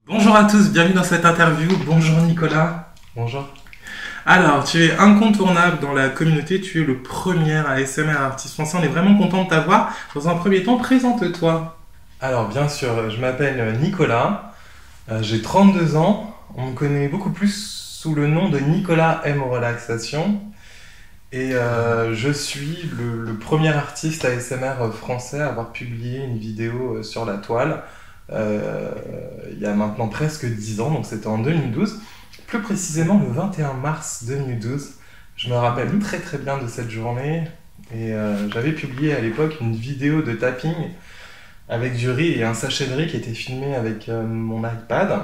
Bonjour à tous, bienvenue dans cette interview. Bonjour Nicolas. Bonjour. Alors, tu es incontournable dans la communauté, tu es le premier ASMR artiste français. On est vraiment content de t'avoir. Dans un premier temps, présente-toi. Alors bien sûr, je m'appelle Nicolas, j'ai 32 ans, on me connaît beaucoup plus sous le nom de Nicolas M Relaxation et je suis le premier artiste ASMR français à avoir publié une vidéo sur la toile il y a maintenant presque 10 ans, donc c'était en 2012, plus précisément le 21 mars 2012. Je me rappelle très très bien de cette journée et j'avais publié à l'époque une vidéo de tapping avec du riz et un sachet de riz qui était filmé avec mon iPad.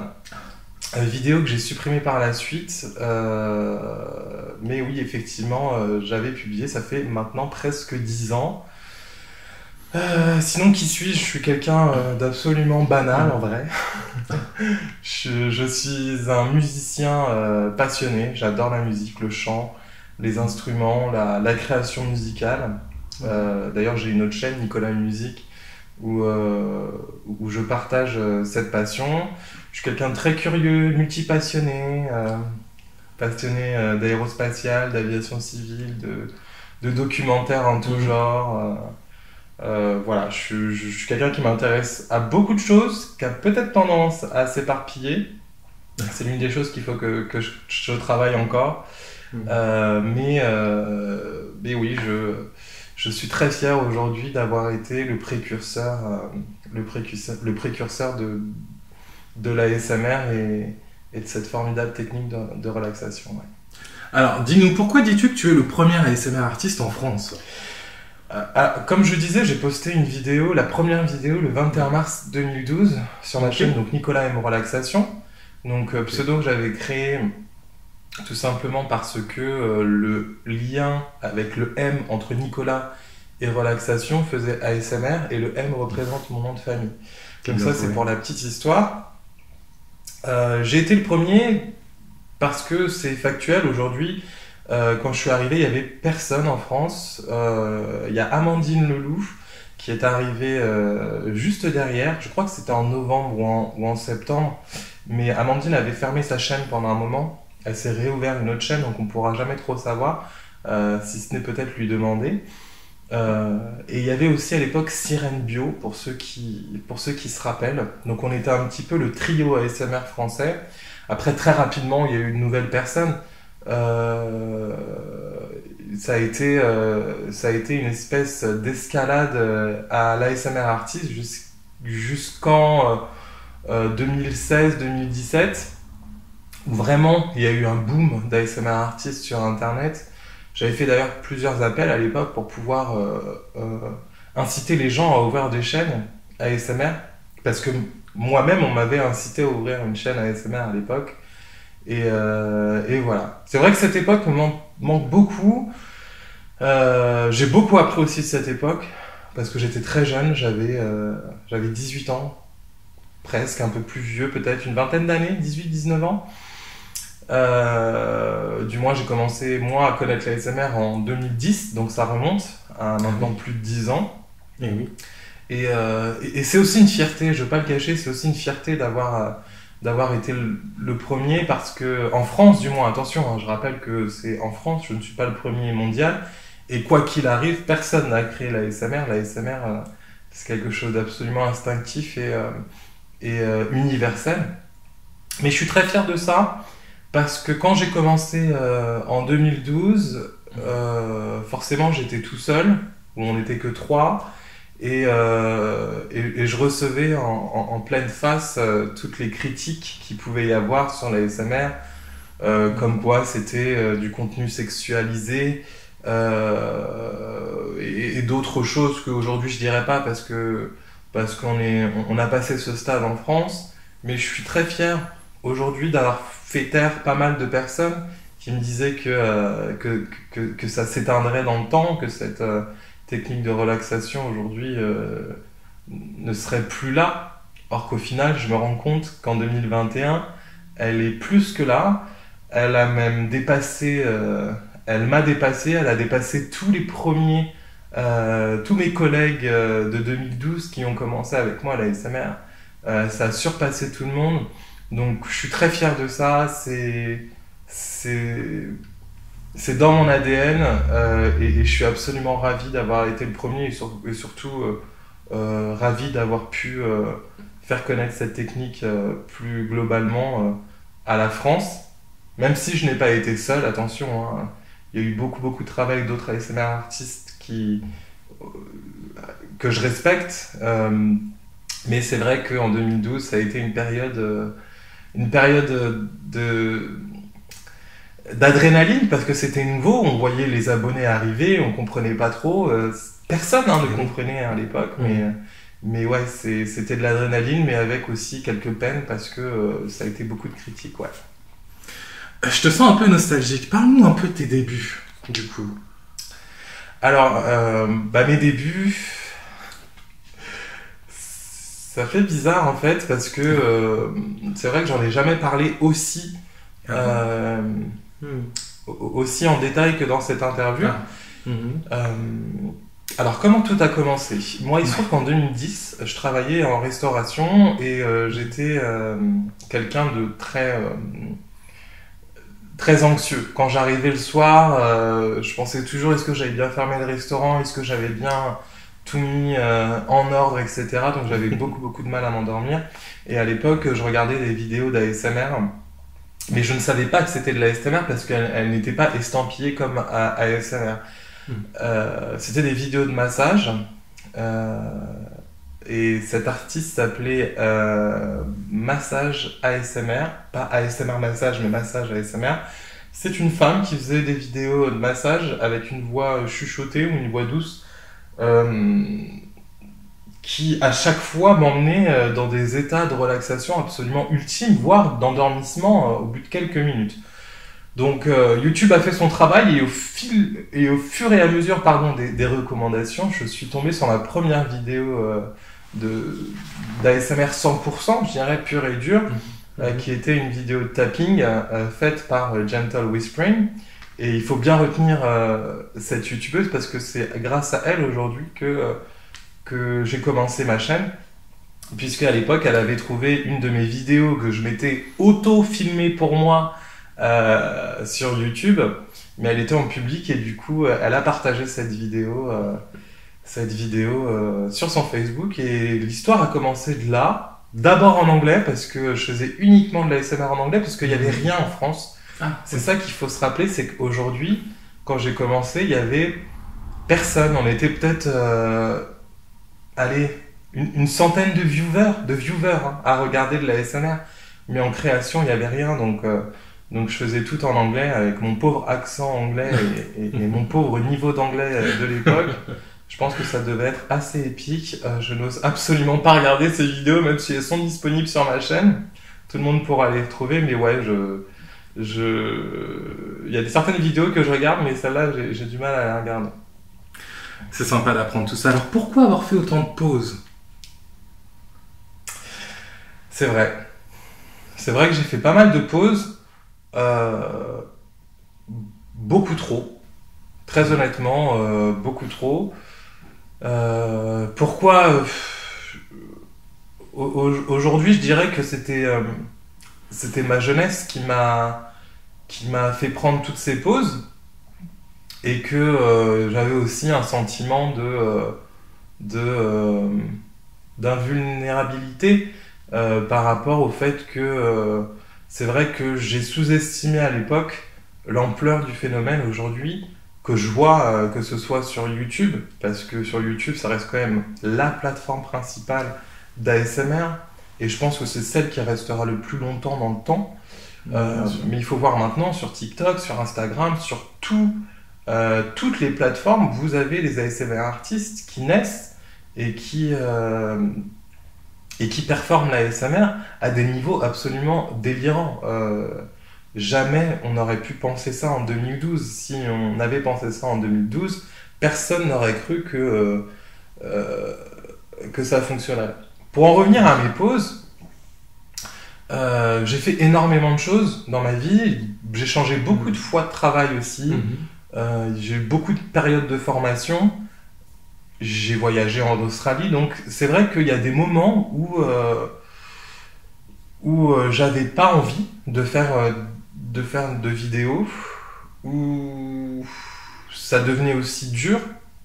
Vidéo que j'ai supprimée par la suite. Mais oui, effectivement, j'avais publié, ça fait maintenant presque 10 ans. Sinon, qui suis-je? Je suis quelqu'un d'absolument banal en vrai. Je suis un musicien passionné, j'adore la musique, le chant, les instruments, la création musicale. D'ailleurs, j'ai une autre chaîne, Nicolas Musique, où je partage cette passion. Je suis quelqu'un de très curieux, multipassionné, passionné d'aérospatial, d'aviation civile, de documentaires en tout genre. Voilà, je suis quelqu'un qui m'intéresse à beaucoup de choses, qui a peut-être tendance à s'éparpiller. C'est l'une des choses qu'il faut que je travaille encore. Mais oui, je suis très fier aujourd'hui d'avoir été le précurseur de l'ASMR et de cette formidable technique de relaxation. Ouais. Alors, dis-nous, pourquoi dis-tu que tu es le premier ASMR artiste en France? Comme je disais, j'ai posté une vidéo, la première vidéo, le 21 mars 2012, sur ma chaîne, donc Nicolas M Relaxation. Donc, pseudo que j'avais créé tout simplement parce que le lien avec le M entre Nicolas et relaxation faisait ASMR et le M représente mon nom de famille. Comme ça, c'est pour la petite histoire. J'ai été le premier parce que c'est factuel aujourd'hui. Quand je suis arrivé, il n'y avait personne en France. Il y a Amandine Leloup qui est arrivée juste derrière. Je crois que c'était en novembre ou en septembre. Mais Amandine avait fermé sa chaîne pendant un moment. Elle s'est réouverte une autre chaîne, donc on ne pourra jamais trop savoir, si ce n'est peut-être lui demander. Et il y avait aussi à l'époque Sirène Bio, pour ceux qui se rappellent. Donc on était un petit peu le trio ASMR français. Après, très rapidement, il y a eu de nouvelles personnes. Ça a été une espèce d'escalade à l'ASMR artiste jusqu'en 2016-2017. Vraiment, il y a eu un boom d'ASMR artistes sur Internet. J'avais fait d'ailleurs plusieurs appels à l'époque pour pouvoir inciter les gens à ouvrir des chaînes ASMR. Parce que moi-même, on m'avait incité à ouvrir une chaîne ASMR à l'époque. Et voilà. C'est vrai que cette époque me manque beaucoup. J'ai beaucoup appris aussi de cette époque. Parce que j'étais très jeune, j'avais 18 ans. Presque, un peu plus vieux, peut-être une vingtaine d'années, 18-19 ans. Du moins, j'ai commencé, moi, à connaître l'ASMR en 2010, donc ça remonte à maintenant plus de 10 ans. Et oui. Et c'est aussi une fierté, je ne veux pas le cacher, c'est aussi une fierté d'avoir été le premier, parce que, en France du moins, attention, hein, je rappelle que c'est en France, je ne suis pas le premier mondial, et quoi qu'il arrive, personne n'a créé l'ASMR. L'ASMR, c'est quelque chose d'absolument instinctif et universel. Mais je suis très fier de ça, parce que quand j'ai commencé en 2012, forcément j'étais tout seul, où on n'était que trois, et je recevais en pleine face toutes les critiques qu'il pouvait y avoir sur l'ASMR, comme quoi c'était du contenu sexualisé, et d'autres choses qu'aujourd'hui je dirais pas, parce qu'on a passé ce stade en France. Mais je suis très fier aujourd'hui d'avoir fait taire pas mal de personnes qui me disaient que ça s'éteindrait dans le temps, que cette technique de relaxation aujourd'hui ne serait plus là. Or qu'au final, je me rends compte qu'en 2021, elle est plus que là. Elle a même dépassé, elle m'a dépassé, elle a dépassé tous mes collègues de 2012 qui ont commencé avec moi à la SMR. Ça a surpassé tout le monde. Donc je suis très fier de ça, c'est dans mon ADN et je suis absolument ravi d'avoir été le premier et surtout ravi d'avoir pu faire connaître cette technique plus globalement à la France, même si je n'ai pas été seul, attention, hein. Il y a eu beaucoup de travail avec d'autres ASMR artistes que je respecte, mais c'est vrai qu'en 2012, ça a été une période d'adrénaline parce que c'était nouveau, on voyait les abonnés arriver, on comprenait pas trop, personne ne comprenait à l'époque, mais ouais, c'était de l'adrénaline, mais avec aussi quelques peines parce que ça a été beaucoup de critiques, ouais. Je te sens un peu nostalgique. Parle-nous un peu de tes débuts, du coup. Alors, mes débuts, ça fait bizarre en fait parce que c'est vrai que j'en ai jamais parlé aussi en détail que dans cette interview. Alors, comment tout a commencé? Moi, il se trouve qu'en 2010, je travaillais en restauration et j'étais quelqu'un de très anxieux. Quand j'arrivais le soir, je pensais toujours est-ce que j'avais bien fermé le restaurant, est-ce que j'avais bien tout mis en ordre, etc. Donc j'avais beaucoup de mal à m'endormir. Et à l'époque, je regardais des vidéos d'ASMR, mais je ne savais pas que c'était de l'ASMR parce qu'elle n'était pas estampillée comme ASMR. C'était des vidéos de massage. Et cet artiste s'appelait Massage ASMR, pas ASMR Massage, mais Massage ASMR. C'est une femme qui faisait des vidéos de massage avec une voix chuchotée ou une voix douce qui, à chaque fois, m'emmenait dans des états de relaxation absolument ultimes, voire d'endormissement au bout de quelques minutes. Donc YouTube a fait son travail et au fur et à mesure des recommandations, je suis tombé sur ma première vidéo d'ASMR 100%, je dirais pure et dure, qui était une vidéo de tapping faite par Gentle Whispering. Et il faut bien retenir cette youtubeuse parce que c'est grâce à elle aujourd'hui que j'ai commencé ma chaîne, puisque à l'époque elle avait trouvé une de mes vidéos que je m'étais auto-filmée pour moi sur YouTube, mais elle était en public et du coup elle a partagé cette vidéo sur son Facebook et l'histoire a commencé de là, d'abord en anglais parce que je faisais uniquement de l'ASMR en anglais parce qu'il n'y avait rien en France. C'est ça qu'il faut se rappeler, c'est qu'aujourd'hui, quand j'ai commencé, il y avait personne, on était peut-être une centaine de viewers à regarder de l'ASMR, mais en création il n'y avait rien, donc je faisais tout en anglais avec mon pauvre accent anglais et mon pauvre niveau d'anglais de l'époque. Je pense que ça devait être assez épique. Je n'ose absolument pas regarder ces vidéos, même si elles sont disponibles sur ma chaîne. Tout le monde pourra les retrouver, mais ouais, il y a certaines vidéos que je regarde, mais celle-là, j'ai du mal à la regarder. C'est sympa d'apprendre tout ça. Alors pourquoi avoir fait autant de pauses? C'est vrai. C'est vrai que j'ai fait pas mal de pauses. Beaucoup trop. Très honnêtement, beaucoup trop. Pourquoi aujourd'hui, je dirais que c'était ma jeunesse qui m'a fait prendre toutes ces pauses et que j'avais aussi un sentiment d'invulnérabilité par rapport au fait que c'est vrai que j'ai sous-estimé à l'époque l'ampleur du phénomène aujourd'hui que je vois, que ce soit sur YouTube, parce que sur YouTube, ça reste quand même la plateforme principale d'ASMR, et je pense que c'est celle qui restera le plus longtemps dans le temps. Mais il faut voir maintenant sur TikTok, sur Instagram, sur toutes les plateformes, vous avez les ASMR artistes qui naissent et qui performent l'ASMR à des niveaux absolument délirants. Jamais on n'aurait pu penser ça en 2012. Si on avait pensé ça en 2012, personne n'aurait cru que ça fonctionnerait. Pour en revenir à mes pauses, j'ai fait énormément de choses dans ma vie. J'ai changé beaucoup de fois de travail aussi. J'ai eu beaucoup de périodes de formation. J'ai voyagé en Australie. Donc c'est vrai qu'il y a des moments où où j'avais pas envie de faire de vidéos, où ça devenait aussi dur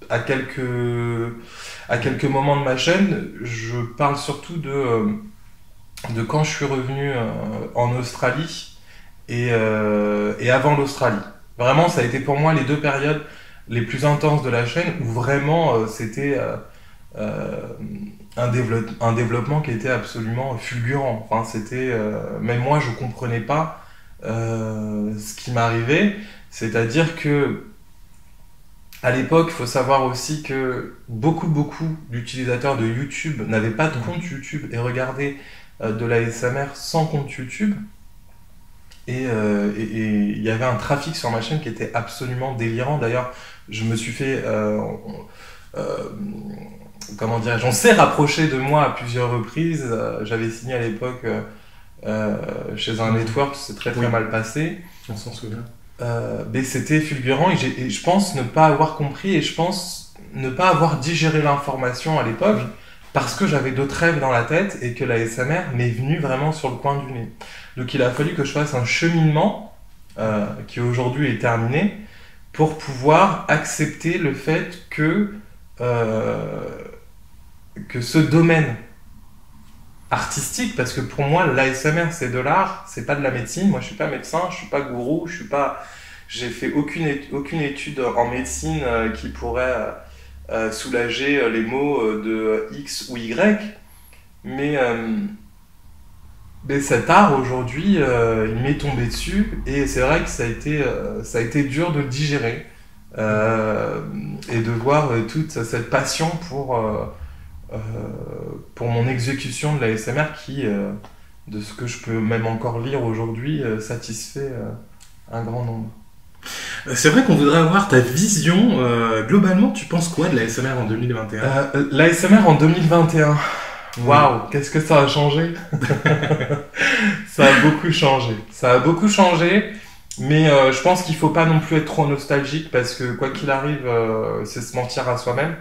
à quelques moments de ma chaîne. Je parle surtout de quand je suis revenu en Australie et avant l'Australie. Vraiment, ça a été pour moi les 2 périodes les plus intenses de la chaîne où vraiment c'était un développement qui était absolument fulgurant. Enfin, c'était, même moi, je comprenais pas ce qui m'arrivait. C'est-à-dire que à l'époque, il faut savoir aussi que beaucoup d'utilisateurs de YouTube n'avaient pas de compte YouTube et regardaient de la SMR sans compte YouTube. Et il y avait un trafic sur ma chaîne qui était absolument délirant. D'ailleurs, je me suis fait, comment dirais-je, on s'est rapproché de moi à plusieurs reprises. J'avais signé à l'époque chez un network, c'est très mal passé. On s'en souvient. Mais c'était fulgurant et je pense ne pas avoir compris et je pense ne pas avoir digéré l'information à l'époque parce que j'avais d'autres rêves dans la tête et que la SMR m'est venue vraiment sur le coin du nez. Donc il a fallu que je fasse un cheminement qui aujourd'hui est terminé pour pouvoir accepter le fait que ce domaine artistique, parce que pour moi l'ASMR c'est de l'art, c'est pas de la médecine. Moi je suis pas médecin, je suis pas gourou, j'ai fait aucune étude en médecine qui pourrait soulager les maux de X ou Y, mais cet art aujourd'hui il m'est tombé dessus et c'est vrai que ça a été dur de le digérer et de voir toute cette passion pour mon exécution de la SMR qui, de ce que je peux même encore lire aujourd'hui, satisfait un grand nombre. C'est vrai qu'on voudrait avoir ta vision. Globalement, tu penses quoi de la SMR en 2021 ? La SMR en 2021, waouh, qu'est-ce que ça a changé? Ça a beaucoup changé. Ça a beaucoup changé, mais je pense qu'il faut pas non plus être trop nostalgique parce que quoi qu'il arrive, c'est se mentir à soi-même.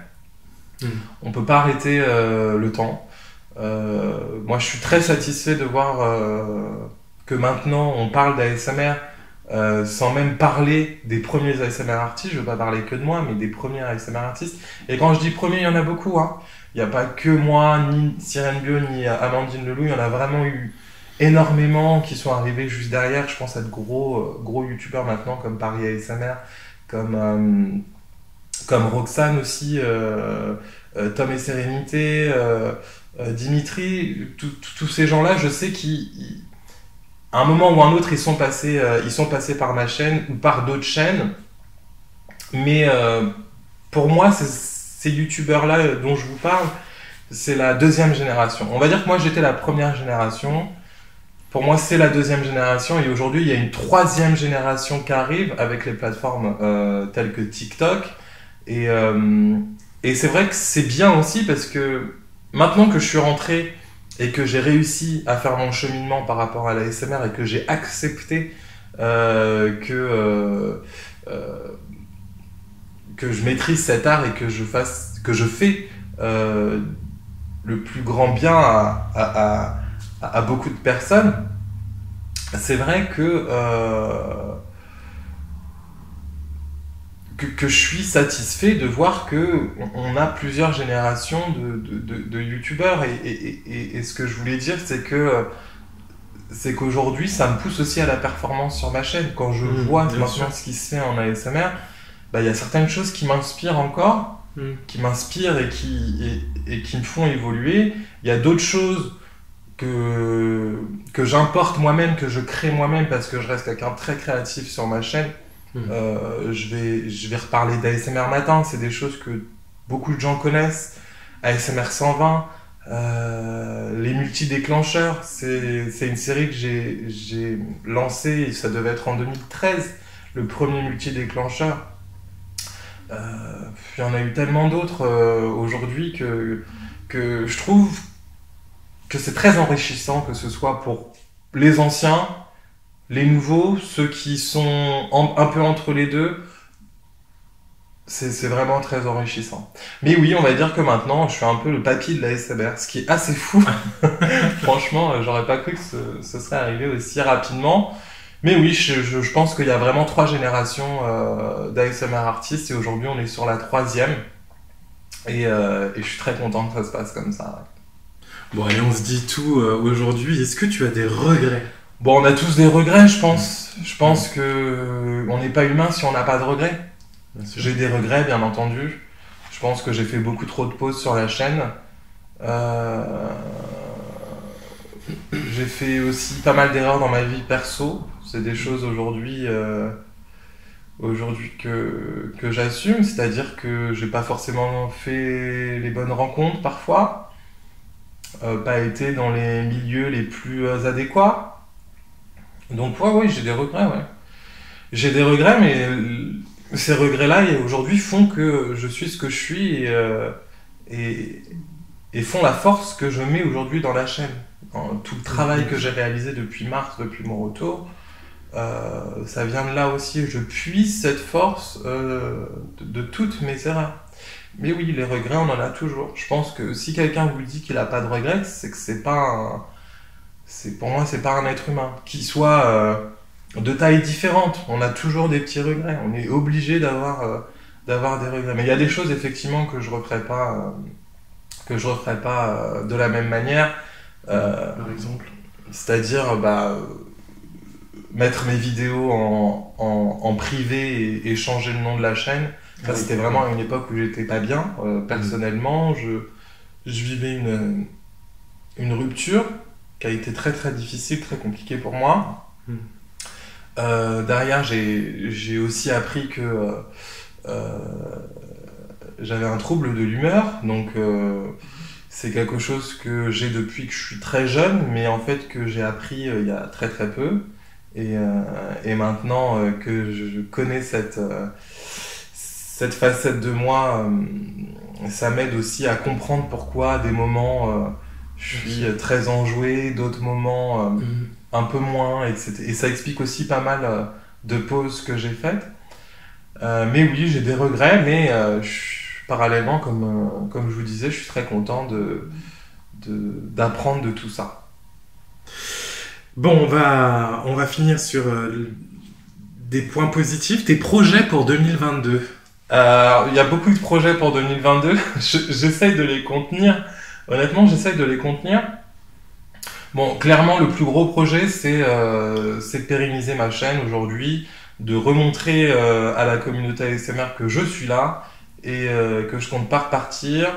On peut pas arrêter le temps. Moi, je suis très satisfait de voir que maintenant on parle d'ASMR sans même parler des premiers ASMR artistes. Je veux pas parler que de moi, mais des premiers ASMR artistes. Et quand je dis premiers, il y en a beaucoup. Hein. Il n'y a pas que moi, ni Cyrène Bio, ni Amandine Leloup. Il y en a vraiment eu énormément qui sont arrivés juste derrière. Je pense à de gros youtubeurs maintenant comme Paris ASMR, comme Roxane aussi, Tom et Sérénité, Dimitri, tous ces gens-là, je sais qu'à un moment ou un autre, ils sont passés par ma chaîne ou par d'autres chaînes. Mais pour moi, ces youtubeurs-là dont je vous parle, c'est la 2e génération. On va dire que moi, j'étais la 1re génération. Pour moi, c'est la 2e génération. Et aujourd'hui, il y a une 3e génération qui arrive avec les plateformes telles que TikTok. Et c'est vrai que c'est bien aussi parce que maintenant que je suis rentré et que j'ai réussi à faire mon cheminement par rapport à la SMR et que j'ai accepté que je maîtrise cet art et que je fais le plus grand bien à beaucoup de personnes, c'est vrai que je suis satisfait de voir qu'on a plusieurs générations de youtubeurs et ce que je voulais dire c'est qu'aujourd'hui ça me pousse aussi à la performance sur ma chaîne. Quand je vois maintenant ce qui se fait en ASMR, il y a certaines choses qui m'inspirent encore, qui m'inspirent et qui me font évoluer. Il y a d'autres choses que j'importe moi-même, que je crée moi-même parce que je reste quelqu'un de très créatif sur ma chaîne. Je vais reparler d'ASMR Matin, c'est des choses que beaucoup de gens connaissent. ASMR 120, les multi-déclencheurs, c'est une série que j'ai lancée, ça devait être en 2013, le premier multi-déclencheur. Il y en a eu tellement d'autres aujourd'hui que je trouve que c'est très enrichissant, que ce soit pour les anciens, les nouveaux, ceux qui sont un peu entre les deux. c'est vraiment très enrichissant. Mais oui, on va dire que maintenant, je suis un peu le papy de la SMR, ce qui est assez fou. Franchement, j'aurais pas cru que ce serait arrivé aussi rapidement. Mais oui, je pense qu'il y a vraiment 3 générations d'ASMR artistes et aujourd'hui, on est sur la 3e. Et je suis très content que ça se passe comme ça. Bon, allez, on se dit tout aujourd'hui. Est-ce que tu as des regrets? Bon, on a tous des regrets, je pense. Je pense que on n'est pas humain si on n'a pas de regrets. Bien sûr. J'ai des regrets, bien entendu. Je pense que j'ai fait beaucoup trop de pauses sur la chaîne. Euh, J'ai fait aussi pas mal d'erreurs dans ma vie perso. C'est des choses aujourd'hui que j'assume. C'est-à-dire que j'ai pas forcément fait les bonnes rencontres parfois. Pas été dans les milieux les plus adéquats. Donc ouais, oui, j'ai des regrets, ouais. J'ai des regrets, mais ces regrets-là, aujourd'hui, font que je suis ce que je suis et, et font la force que je mets aujourd'hui dans la chaîne. Tout le travail que j'ai réalisé depuis mars, depuis mon retour, ça vient de là aussi. Je puise cette force de toutes mes erreurs. Mais oui, les regrets, on en a toujours. Je pense que si quelqu'un vous dit qu'il n'a pas de regrets, c'est que c'est pas pour moi, c'est pas un être humain. Qu'il soit de taille différente, on a toujours des petits regrets. On est obligé d'avoir des regrets. Mais il y a des choses, effectivement, que je referai pas de la même manière. Par exemple. C'est-à-dire, mettre mes vidéos en privé et changer le nom de la chaîne. Ça, c'était vraiment à une époque où j'étais pas bien. Personnellement, je vivais une rupture qui a été très très difficile, très compliquée pour moi. Derrière, j'ai aussi appris que j'avais un trouble de l'humeur. Donc, c'est quelque chose que j'ai depuis que je suis très jeune, mais en fait que j'ai appris il y a très très peu. Et maintenant que je connais cette facette de moi, ça m'aide aussi à comprendre pourquoi des moments je suis très enjoué, d'autres moments un peu moins, etc. Et ça explique aussi pas mal de pauses que j'ai faites. Mais oui, j'ai des regrets, mais parallèlement, comme je vous disais, je suis très content d'apprendre de tout ça. Bon, on va finir sur des points positifs. Tes projets pour 2022? Il y a beaucoup de projets pour 2022. J'essaye de les contenir. Honnêtement, j'essaye de les contenir. Bon, clairement, le plus gros projet, c'est de pérenniser ma chaîne aujourd'hui, de remontrer à la communauté ASMR que je suis là et que je compte pas repartir,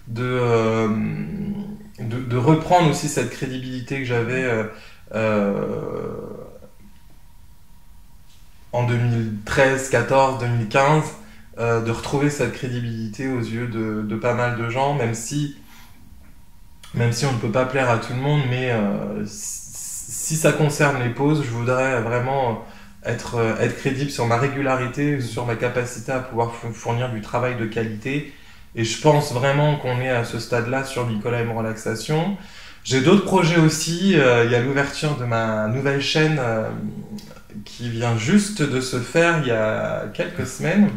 de reprendre aussi cette crédibilité que j'avais en 2013, 14, 2015, de retrouver cette crédibilité aux yeux de pas mal de gens, même si on ne peut pas plaire à tout le monde, mais si ça concerne les pauses, je voudrais vraiment être crédible sur ma régularité, sur ma capacité à pouvoir fournir du travail de qualité. Et je pense vraiment qu'on est à ce stade-là sur Nicolas M Relaxation. J'ai d'autres projets aussi. Il y a l'ouverture de ma nouvelle chaîne qui vient juste de se faire il y a quelques semaines,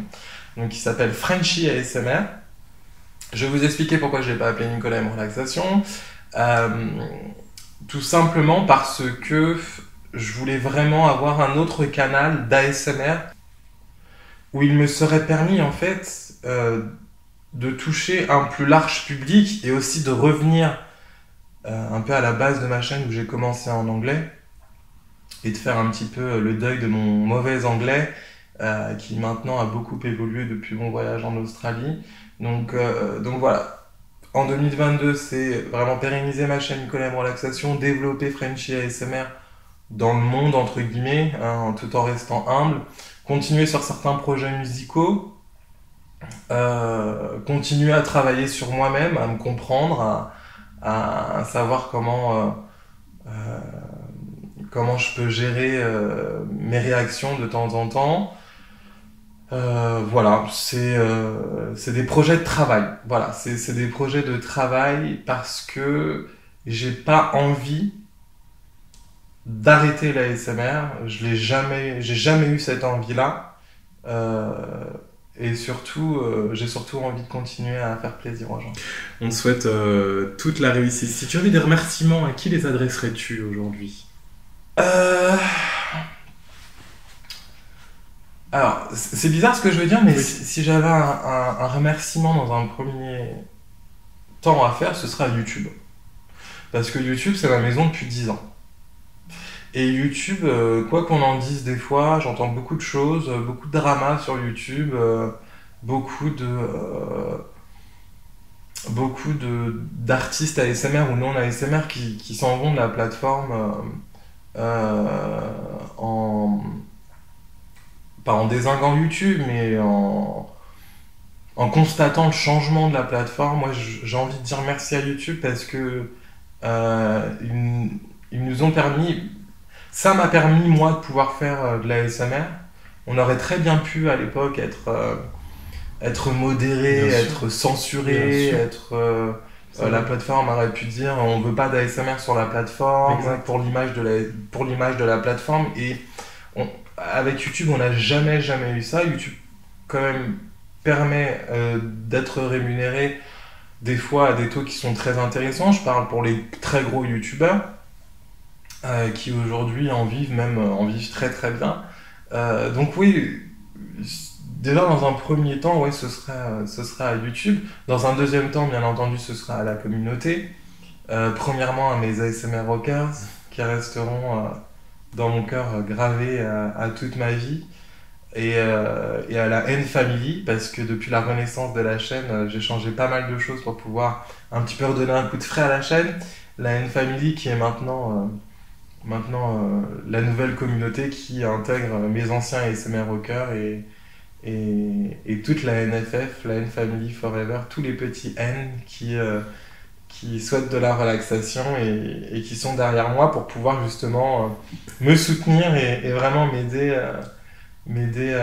donc qui s'appelle Frenchy ASMR. Je vais vous expliquer pourquoi je ne l'ai pas appelé Nicolas M Relaxation. Tout simplement parce que je voulais vraiment avoir un autre canal d'ASMR où il me serait permis en fait de toucher un plus large public et aussi de revenir un peu à la base de ma chaîne où j'ai commencé en anglais et de faire un petit peu le deuil de mon mauvais anglais qui maintenant a beaucoup évolué depuis mon voyage en Australie. Donc voilà. En 2022, c'est vraiment pérenniser ma chaîne Nicolas M Relaxation, développer Frenchy ASMR dans le monde, entre guillemets, hein, tout en restant humble, continuer sur certains projets musicaux, continuer à travailler sur moi-même, à me comprendre, à savoir comment je peux gérer mes réactions de temps en temps. Voilà, c'est des projets de travail. Voilà, c'est des projets de travail parce que j'ai pas envie d'arrêter l'ASMR. J'ai jamais eu cette envie-là. Et surtout, j'ai surtout envie de continuer à faire plaisir aux gens. On te souhaite toute la réussite. Si tu avais des remerciements, à qui les adresserais-tu aujourd'hui? Euh... Alors, c'est bizarre ce que je veux dire, mais Oui. si j'avais un remerciement dans un premier temps à faire, ce serait à YouTube. Parce que YouTube, c'est ma maison depuis 10 ans. Et YouTube, quoi qu'on en dise des fois, j'entends beaucoup de choses, beaucoup de drama sur YouTube, beaucoup de, euh, d'artistes ASMR ou non ASMR qui s'en vont de la plateforme en pas en dézinguant YouTube, mais en constatant le changement de la plateforme. Moi, j'ai envie de dire merci à YouTube parce que ils, ils nous ont permis, ça m'a permis moi de pouvoir faire de la ASMR. On aurait très bien pu à l'époque être modéré, Bien sûr. être Bien censuré, sûr. être C'est la vrai. plateforme aurait pu dire on veut pas d'ASMR sur la plateforme Exact. pour l'image de la plateforme et avec YouTube on n'a jamais eu ça. YouTube quand même permet d'être rémunéré des fois à des taux qui sont très intéressants. Je parle pour les très gros YouTubeurs qui aujourd'hui en vivent très très bien. Donc oui, déjà dans un premier temps, ouais, ce sera à YouTube. Dans un deuxième temps, bien entendu, ce sera à la communauté. Premièrement à mes ASMR Rockers qui resteront dans mon cœur gravés à toute ma vie. Et à la N Family, parce que depuis la renaissance de la chaîne, j'ai changé pas mal de choses pour pouvoir un petit peu redonner un coup de frais à la chaîne. La N Family qui est maintenant la nouvelle communauté qui intègre mes anciens ASMR Rockers et toute la NFF, la N Family Forever, tous les petits N qui souhaitent de la relaxation et qui sont derrière moi pour pouvoir justement me soutenir et vraiment m'aider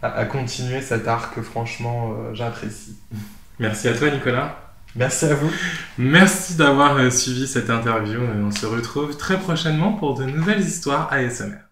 à continuer cet art que franchement j'apprécie. Merci à toi, Nicolas. Merci à vous. Merci d'avoir suivi cette interview. On se retrouve très prochainement pour de nouvelles histoires ASMR.